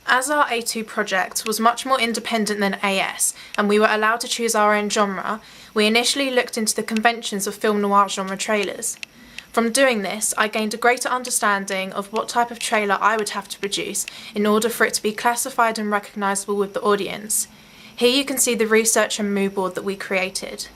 As our A2 project was much more independent than AS, and we were allowed to choose our own genre, we initially looked into the conventions of film noir genre trailers. From doing this, I gained a greater understanding of what type of trailer I would have to produce in order for it to be classified and recognisable with the audience. Here you can see the research and mood board that we created.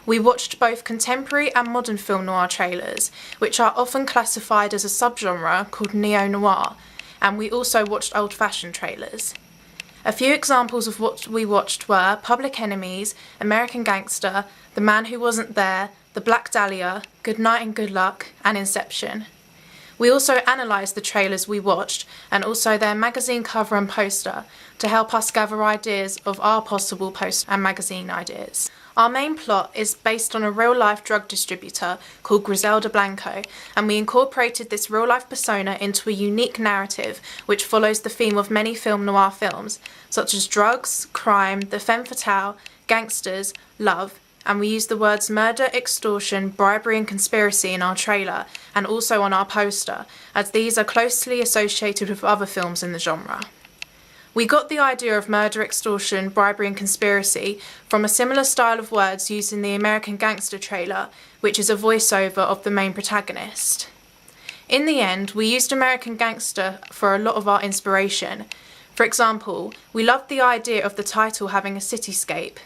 We watched both contemporary and modern film noir trailers, which are often classified as a subgenre called neo-noir, and we also watched old-fashioned trailers. A few examples of what we watched were Public Enemies, American Gangster, The Man Who Wasn't There, The Black Dahlia, Good Night and Good Luck, and Inception. We also analysed the trailers we watched and also their magazine cover and poster to help us gather ideas of our possible poster and magazine ideas. Our main plot is based on a real-life drug distributor called Griselda Blanco, and we incorporated this real-life persona into a unique narrative which follows the theme of many film noir films, such as drugs, crime, the femme fatale, gangsters, love, and we used the words murder, extortion, bribery and conspiracy in our trailer and also on our poster, as these are closely associated with other films in the genre. We got the idea of murder, extortion, bribery and conspiracy from a similar style of words used in the American Gangster trailer, which is a voiceover of the main protagonist. In the end, we used American Gangster for a lot of our inspiration. For example, we loved the idea of the title having a cityscape.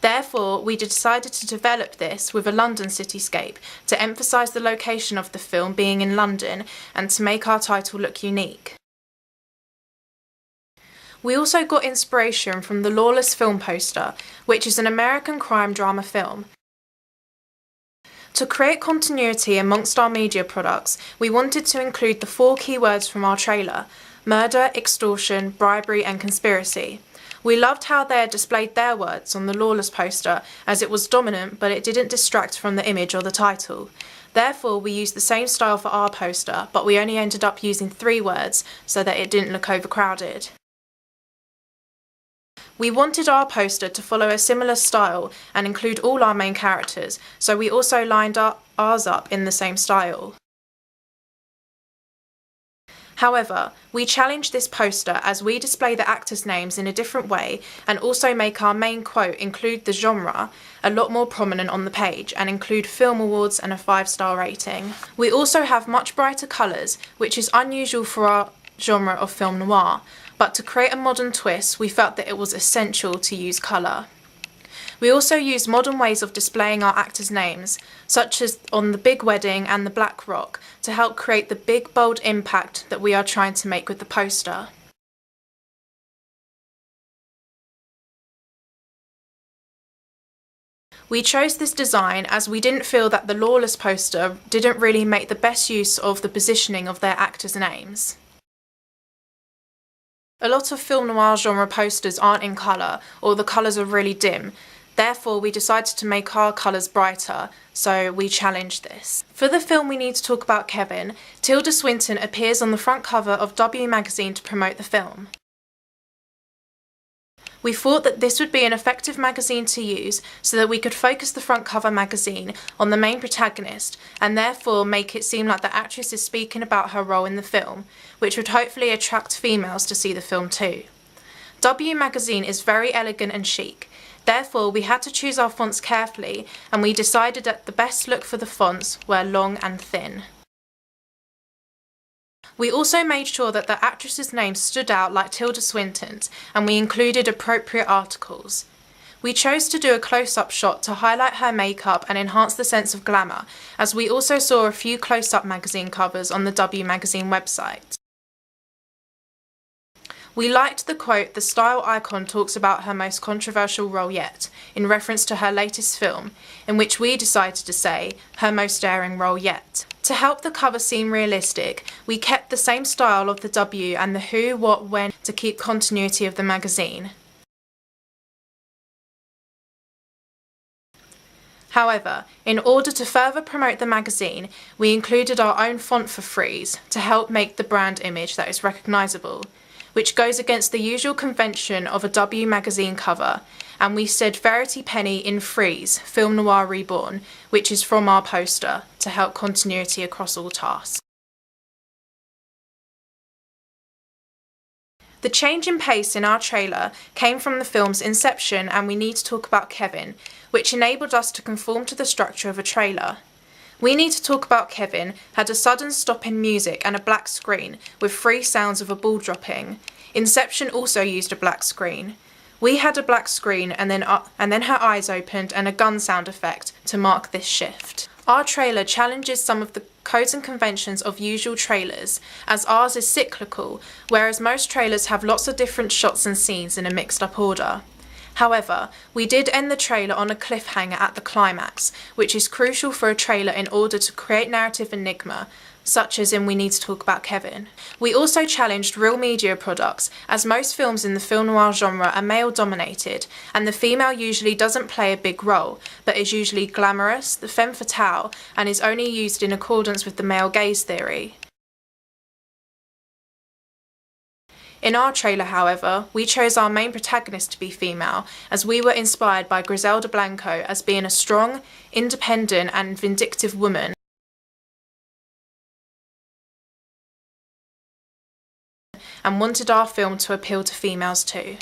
Therefore, we decided to develop this with a London cityscape to emphasise the location of the film being in London and to make our title look unique. We also got inspiration from the Lawless film poster, which is an American crime drama film. To create continuity amongst our media products, we wanted to include the 4 keywords from our trailer: murder, extortion, bribery and conspiracy. We loved how they had displayed their words on the Lawless poster, as it was dominant but it didn't distract from the image or the title. Therefore, we used the same style for our poster, but we only ended up using 3 words so that it didn't look overcrowded. We wanted our poster to follow a similar style and include all our main characters, so we also lined ours up in the same style. However, we challenged this poster as we display the actors' names in a different way and also make our main quote include the genre a lot more prominent on the page and include film awards and a 5-star rating. We also have much brighter colours, which is unusual for our genre of film noir, but to create a modern twist, we felt that it was essential to use colour. We also used modern ways of displaying our actors' names, such as on The Big Wedding and The Black Rock, to help create the big, bold impact that we are trying to make with the poster. We chose this design as we didn't feel that the Lawless poster didn't really make the best use of the positioning of their actors' names. A lot of film noir genre posters aren't in colour, or the colours are really dim. Therefore, we decided to make our colours brighter, so we challenged this. For the film we need to talk about Kevin, Tilda Swinton appears on the front cover of W magazine to promote the film. We thought that this would be an effective magazine to use so that we could focus the front cover magazine on the main protagonist and therefore make it seem like the actress is speaking about her role in the film, which would hopefully attract females to see the film too. W magazine is very elegant and chic, therefore we had to choose our fonts carefully and we decided that the best look for the fonts were long and thin. We also made sure that the actress's name stood out like Tilda Swinton's, and we included appropriate articles. We chose to do a close-up shot to highlight her makeup and enhance the sense of glamour, as we also saw a few close-up magazine covers on the W magazine website. We liked the quote, "The style icon talks about her most controversial role yet," in reference to her latest film, in which we decided to say, "her most daring role yet." To help the cover seem realistic, we kept the same style of the W and the who, what, when to keep continuity of the magazine. However, in order to further promote the magazine, we included our own font for Frieze to help make the brand image that is recognisable. which goes against the usual convention of a W magazine cover, and we said Verity Penny in Freeze, Film Noir Reborn, which is from our poster, to help continuity across all tasks. The change in pace in our trailer came from the film's inception and We Need to Talk About Kevin, which enabled us to conform to the structure of a trailer. We Need to Talk About Kevin had a sudden stop in music and a black screen with 3 sounds of a ball dropping. Inception also used a black screen. We had a black screen and then her eyes opened and a gun sound effect to mark this shift. Our trailer challenges some of the codes and conventions of usual trailers, as ours is cyclical, whereas most trailers have lots of different shots and scenes in a mixed up order. However, we did end the trailer on a cliffhanger at the climax, which is crucial for a trailer in order to create narrative enigma, such as in We Need to Talk About Kevin. We also challenged real media products, as most films in the film noir genre are male dominated, and the female usually doesn't play a big role, but is usually glamorous, the femme fatale, and is only used in accordance with the male gaze theory. In our trailer, however, we chose our main protagonist to be female, as we were inspired by Griselda Blanco as being a strong, independent and vindictive woman, and wanted our film to appeal to females too.